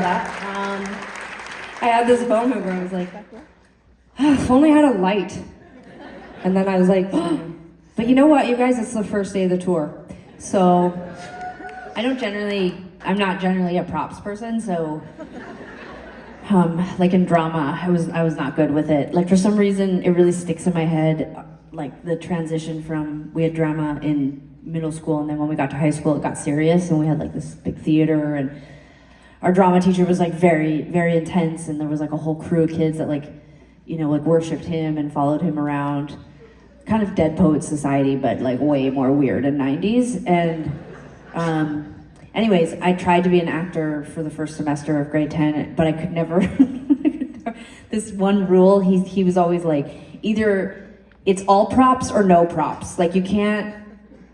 that. I had this moment where I was like, if only I had a light. And then I was like, but you know what, you guys, it's the first day of the tour. So I'm not generally a props person, so like in drama, I was not good with it. Like for some reason, it really sticks in my head, like the transition from, we had drama in middle school, and then when we got to high school, it got serious, and we had like this big theater, and our drama teacher was like very, very intense, and there was like a whole crew of kids that like, you know, like worshipped him and followed him around. Kind of Dead Poets Society, but like way more weird in 90s. And anyways, I tried to be an actor for the first semester of grade 10, but I could never. This one rule, he was always like, either it's all props or no props. Like you can't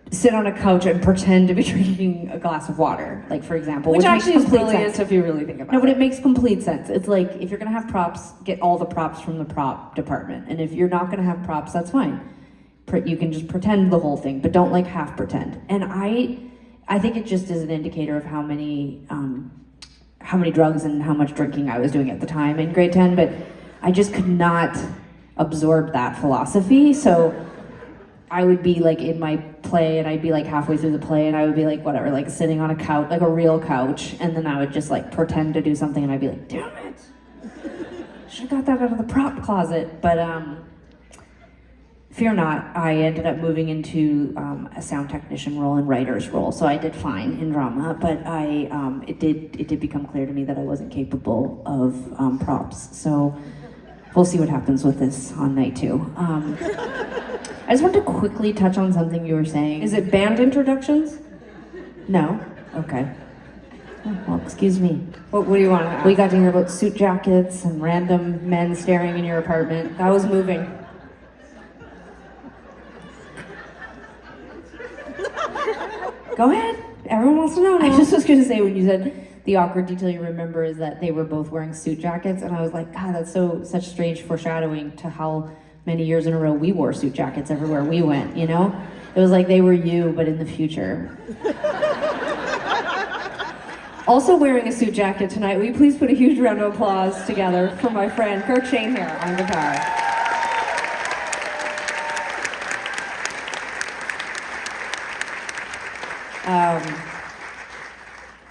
sit on a couch and pretend to be drinking a glass of water, like for example. Which actually is brilliant if you really think about it. No, but it makes complete sense. It's like, if you're gonna have props, get all the props from the prop department. And if you're not gonna have props, that's fine. You can just pretend the whole thing, but don't like half pretend. And I think it just is an indicator of how many drugs and how much drinking I was doing at the time in grade 10, but I just could not absorb that philosophy. So I would be like in my play, and I'd be like halfway through the play, and I would be like whatever, like sitting on a couch, like a real couch, and then I would just like pretend to do something, and I'd be like, damn it, should have got that out of the prop closet. But fear not, I ended up moving into a sound technician role and writer's role, so I did fine in drama, but it did become clear to me that I wasn't capable of props. So we'll see what happens with this on night 2. I just want to quickly touch on something you were saying. Is it band introductions? No? Okay. Oh, well, excuse me. What do you want to ask? We got to hear about suit jackets and random men staring in your apartment. That was moving. Go ahead. Everyone wants to know now. I just was going to say, when you said the awkward detail you remember is that they were both wearing suit jackets, and I was like, God, that's such strange foreshadowing to how many years in a row we wore suit jackets everywhere we went, you know? It was like they were you, but in the future. Also wearing a suit jacket tonight, will you please put a huge round of applause together for my friend Kirk Shane here on guitar.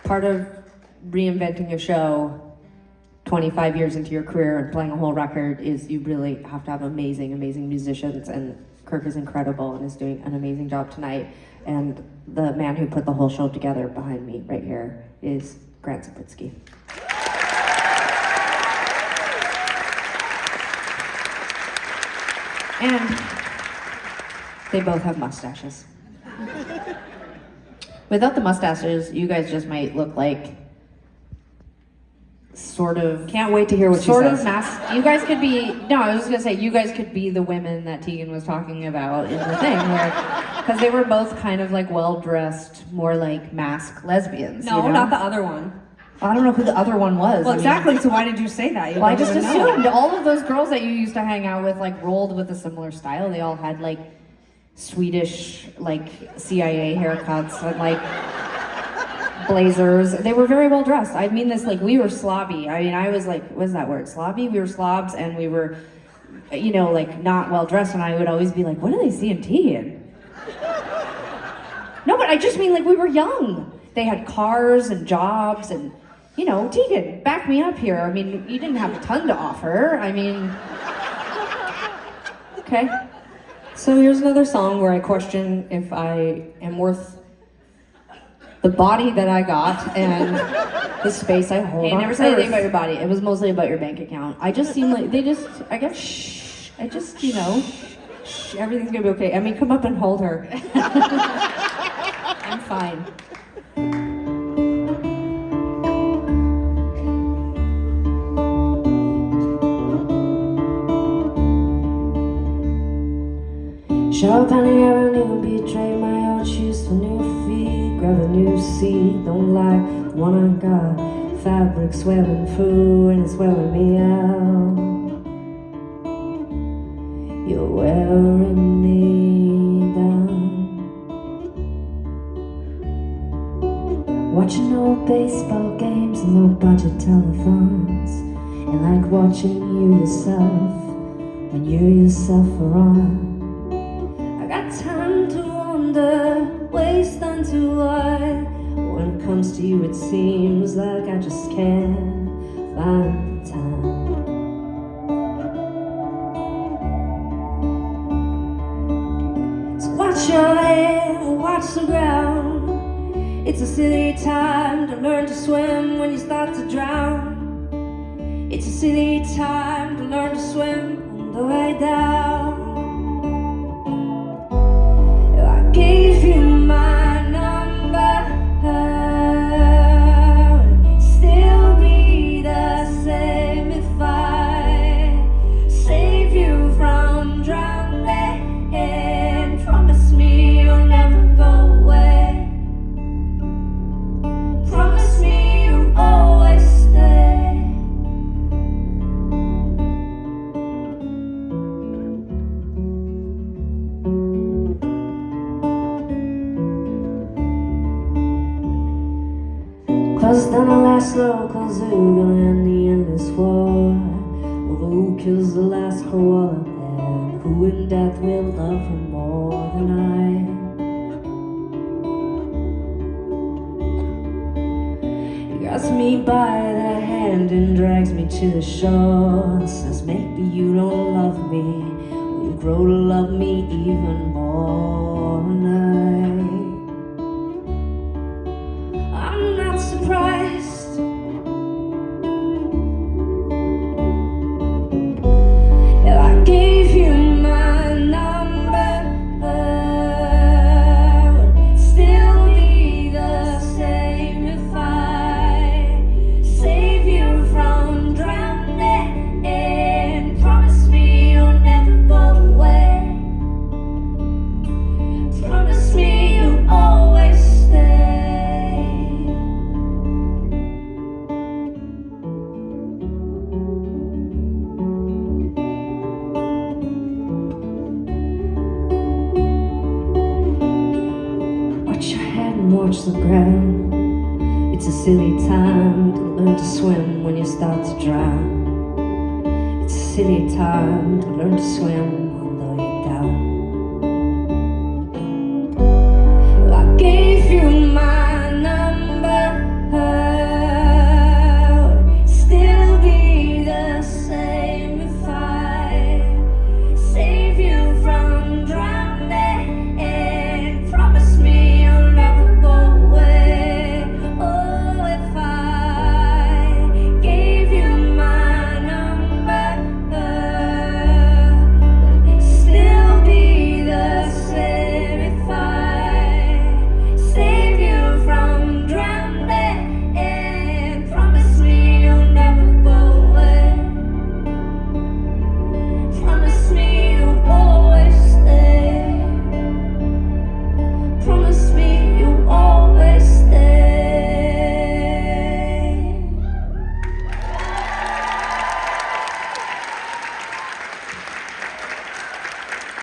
Part of reinventing a show 25 years into your career and playing a whole record is you really have to have amazing, amazing musicians, and Kirk is incredible and is doing an amazing job tonight. And the man who put the whole show together behind me right here is Grant Sapitsky. And they both have mustaches. Without the mustaches, you guys just might look like sort of... Can't wait to hear what she says. You guys could be... No, I was just gonna say, you guys could be the women that Tegan was talking about in the thing, because they were both kind of like well-dressed, more like mask lesbians. No, you know? not the other one. I don't know who the other one was. Well, exactly, so why did you say that? Well, I just assumed all of those girls that you used to hang out with like rolled with a similar style. They all had like Swedish, like CIA haircuts and like blazers. They were very well dressed. I mean this, like, we were slobby. I mean, I was like, what's that word? Slobby? We were slobs, and we were, you know, like not well dressed, and I would always be like, what do they see in Tegan? No, but I just mean like we were young. They had cars and jobs, and, you know, Tegan, back me up here. I mean, you didn't have a ton to offer. I mean, okay. So here's another song where I question if I am worth the body that I got and the space I hold. Hey, I never said anything about your body. It was mostly about your bank account. I just seem like you know, everything's gonna be okay. I mean, come up and hold her. I'm fine. Sharp Penny Avenue, betray my old shoes for new feet. Grab a new seat, don't like the one I got. Fabric sweating through and it's wearing me out. You're wearing me down. What watching old baseball games and low budget telethons, and like watching you yourself when you yourself are on. I got time to wander, waste too wide. When it comes to you, it seems like I just can't find the time. So watch your head, watch the ground. It's a silly time to learn to swim when you start to drown. It's a silly time to learn to swim on the way down. I gave you my number, still be the same if I save you from drowning. Promise me you'll never go away. Promise me you'll always stay. Close down the last local zoo, gonna end the endless war. Well, who kills the last koala bear? Who in death will love him more than I? He grabs me by the hand and drags me to the shore and says, maybe you don't love me, will you grow to love me even more tonight? I'm not surprised. If I gave you my number, would still be the same if I save you from drowning. Promise me you'll never go away. Promise me you'll always stay. Watch your head and watch the ground. It's a silly time to learn to swim when you start to drown. It's a silly time to learn to swim on the way down.